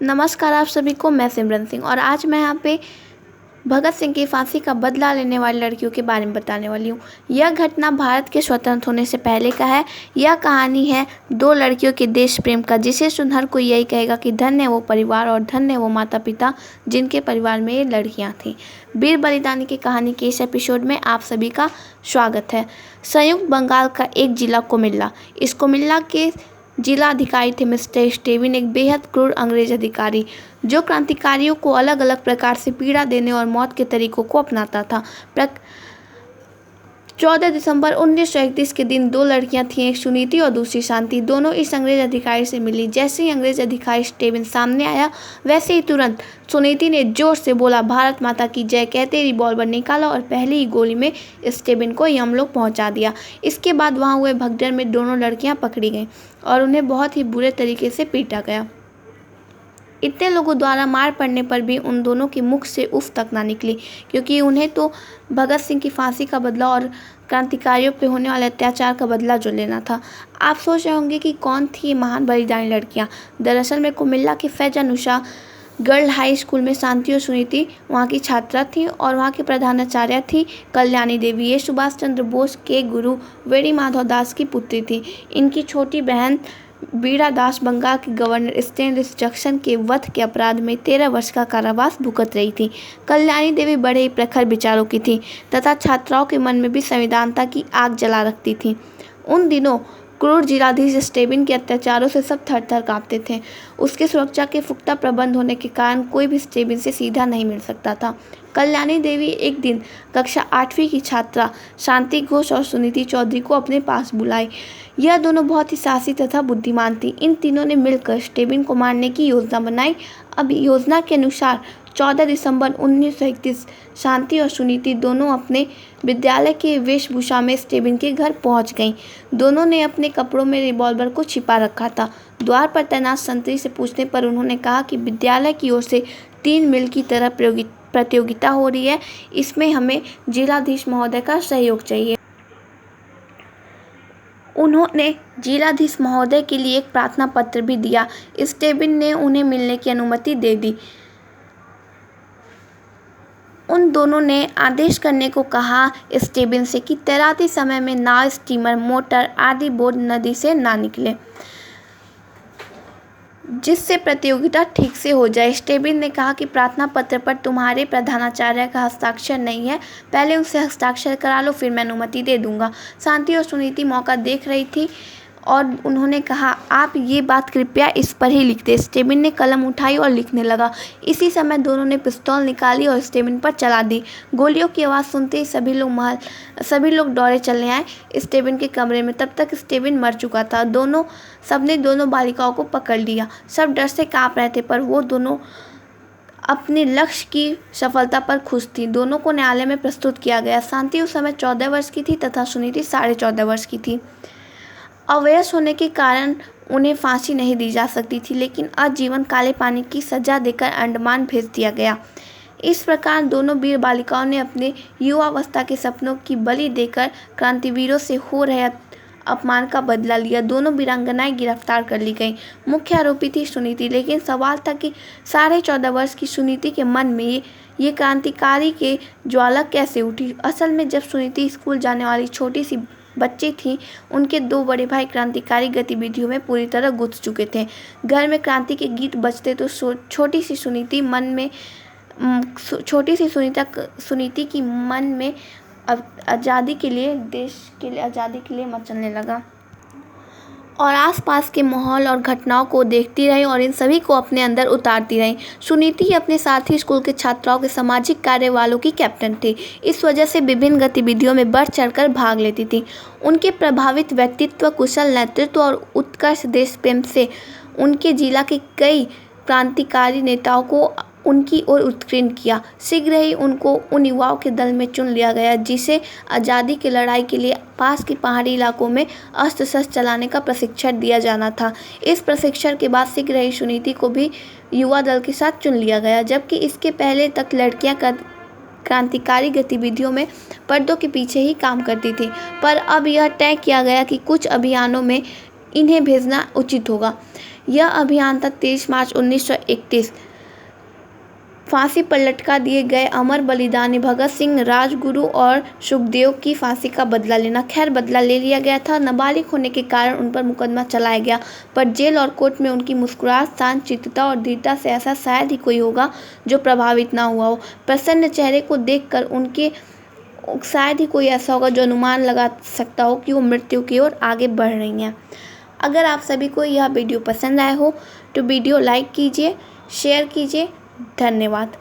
नमस्कार आप सभी को। मैं सिमरन सिंह और आज मैं यहाँ पे भगत सिंह की फांसी का बदला लेने वाली लड़कियों के बारे में बताने वाली हूँ। यह घटना भारत के स्वतंत्र होने से पहले का है। यह कहानी है दो लड़कियों के देश प्रेम का, जिसे सुन हर कोई यही कहेगा कि धन्य है वो परिवार और धन्य है वो माता पिता जिनके परिवार में ये लड़कियाँ थीं। वीर बलिदानी की कहानी के इस एपिसोड में आप सभी का स्वागत है। संयुक्त बंगाल का एक जिला कुमिल्ला, इस कुमिल्ला के जिला अधिकारी थे मिस्टर स्टेविन, एक बेहद क्रूर अंग्रेज अधिकारी जो क्रांतिकारियों को अलग अलग प्रकार से पीड़ा देने और मौत के तरीकों को अपनाता था। 14 दिसंबर 1931 के दिन दो लड़कियां थीं, एक सुनीति और दूसरी शांति। दोनों इस अंग्रेज अधिकारी से मिली। जैसे ही अंग्रेज अधिकारी स्टेविन सामने आया, वैसे ही तुरंत सुनीति ने जोर से बोला, भारत माता की जय कहते रिवॉल्वर निकाला और पहली ही गोली में स्टेविन को यमलोक पहुंचा दिया। इसके बाद वहां हुए भगदड़ में दोनों लड़कियां पकड़ी गईं और उन्हें बहुत ही बुरे तरीके से पीटा गया। इतने लोगों द्वारा मार पड़ने पर भी उन दोनों के मुख से उफ तक ना निकली, क्योंकि उन्हें तो भगत सिंह की फांसी का बदला और क्रांतिकारियों पे होने वाले अत्याचार का बदला जो लेना था। आप सोच रहे होंगे कि कौन थी ये महान बलिदानी लड़कियां। दरअसल में कुमिल्ला के फैजानुसा गर्ल हाई स्कूल में शांति और सुनीति वहाँ की छात्रा थी और वहाँ की प्रधानाचार्य थी कल्याणी देवी। ये सुभाष चंद्र बोस के गुरु वेरी माधव दास की पुत्री थी। इनकी छोटी बहन बीड़ा दास बंगाल के गवर्नर स्टेनलेस जंक्शन के वध के अपराध में 13 वर्ष का कारावास भुगत रही थी। कल्याणी देवी बड़े ही प्रखर विचारों की थी तथा छात्राओं के मन में भी संविधानता की आग जला रखती थी। उन दिनों क्रूर जिलाधीश स्टेविन के अत्याचारों से सब थर थर काँपते थे। उसके सुरक्षा के पुख्ता प्रबंध होने के कारण कोई भी स्टेविन से सीधा नहीं मिल सकता था। कल्याणी देवी एक दिन कक्षा 8वीं की छात्रा शांति घोष और सुनीति चौधरी को अपने पास बुलाई। यह दोनों बहुत ही साहसी तथा बुद्धिमान थी। इन तीनों ने मिलकर स्टेविन को मारने की योजना बनाई। अब योजना के अनुसार 14 दिसंबर 1931 शांति और सुनीति दोनों अपने विद्यालय की वेशभूषा में स्टेविन के घर पहुंच गईं। दोनों ने अपने कपड़ों में रिवॉल्वर को छिपा रखा था। द्वार पर तैनात संतरी से पूछने पर उन्होंने कहा कि विद्यालय की ओर से 3 मील की तरह प्रतियोगिता हो रही है, इसमें हमें जिलाधीश महोदय का सहयोग चाहिए। उन्होंने जिलाधीश महोदय के लिए एक प्रार्थना पत्र भी दिया। स्टेविन ने उन्हें मिलने की अनुमति दे दी। उन दोनों ने आदेश करने को कहा स्टेविन से कि तैराती समय में नाव, स्टीमर, मोटर आदि बोट नदी से ना निकले, जिससे प्रतियोगिता ठीक से हो जाए। स्टेविन ने कहा कि प्रार्थना पत्र पर तुम्हारे प्रधानाचार्य का हस्ताक्षर नहीं है, पहले उनसे हस्ताक्षर करा लो, फिर मैं अनुमति दे दूंगा। शांति और सुनीति मौका देख रही थी और उन्होंने कहा, आप ये बात कृपया इस पर ही लिख दें। स्टेविन ने कलम उठाई और लिखने लगा। इसी समय दोनों ने पिस्तौल निकाली और स्टेविन पर चला दी। गोलियों की आवाज़ सुनते ही सभी लोग दौड़े चले आए स्टेविन के कमरे में। तब तक स्टेविन मर चुका था। सबने दोनों बालिकाओं को पकड़ लिया। सब डर से काँप रहे थे, पर वो दोनों अपने लक्ष्य की सफलता पर खुश थी। दोनों को न्यायालय में प्रस्तुत किया गया। शांति उस समय 14 वर्ष की थी तथा सुनीति 14.5 वर्ष की थी। अवयस होने के कारण उन्हें फांसी नहीं दी जा सकती थी, लेकिन आजीवन काले पानी की सजा देकर अंडमान भेज दिया गया। इस प्रकार दोनों वीर बालिकाओं ने अपने युवावस्था के सपनों की बलि देकर क्रांतिवीरों से हो रहे अपमान का बदला लिया। दोनों वीरांगनाएं गिरफ्तार कर ली गईं। मुख्य आरोपी थी सुनीति, लेकिन सवाल था कि 14.5 वर्ष की सुनीति के मन में ये क्रांतिकारी के ज्वाला कैसे उठी। असल में जब सुनीति स्कूल जाने वाली छोटी सी बच्ची थी, उनके 2 बड़े भाई क्रांतिकारी गतिविधियों में पूरी तरह गुथ चुके थे। घर में क्रांति के गीत बजते तो छोटी सी सुनीति की मन में आज़ादी के लिए, देश के लिए, आज़ादी के लिए मचलने लगा और आसपास के माहौल और घटनाओं को देखती रही और इन सभी को अपने अंदर उतारती रही। सुनीति अपने साथी स्कूल के छात्राओं के सामाजिक कार्य वालों की कैप्टन थी। इस वजह से विभिन्न गतिविधियों में बढ़ चढ़कर भाग लेती थी। उनके प्रभावित व्यक्तित्व, कुशल नेतृत्व और उत्कर्ष देश प्रेम से उनके जिला के कई क्रांतिकारी नेताओं को उनकी ओर उत्कीर्ण किया। शीघ्र ही उनको उन युवाओं के दल में चुन लिया गया जिसे आज़ादी की लड़ाई के लिए पास के पहाड़ी इलाकों में अस्त्र शस्त्र चलाने का प्रशिक्षण दिया जाना था। इस प्रशिक्षण के बाद शीघ्र ही सुनीति को भी युवा दल के साथ चुन लिया गया, जबकि इसके पहले तक लड़कियां क्रांतिकारी गतिविधियों में पर्दों के पीछे ही काम करती थी। पर अब यह तय किया गया कि कुछ अभियानों में इन्हें भेजना उचित होगा। यह अभियान था 23 मार्च 1931। फांसी पर लटका दिए गए अमर बलिदानी भगत सिंह, राजगुरु और सुखदेव की फांसी का बदला लेना। खैर, बदला ले लिया गया था। नाबालिग होने के कारण उन पर मुकदमा चलाया गया, पर जेल और कोर्ट में उनकी मुस्कुराहट, शांतचित्तता और धीरता से ऐसा शायद ही कोई होगा जो प्रभावित ना हुआ हो। प्रसन्न चेहरे को देखकर उनके शायद ही कोई ऐसा होगा जो अनुमान लगा सकता हो कि वो मृत्यु की ओर आगे बढ़ रही हैं। अगर आप सभी को यह वीडियो पसंद आया हो तो वीडियो लाइक कीजिए, शेयर कीजिए। धन्यवाद।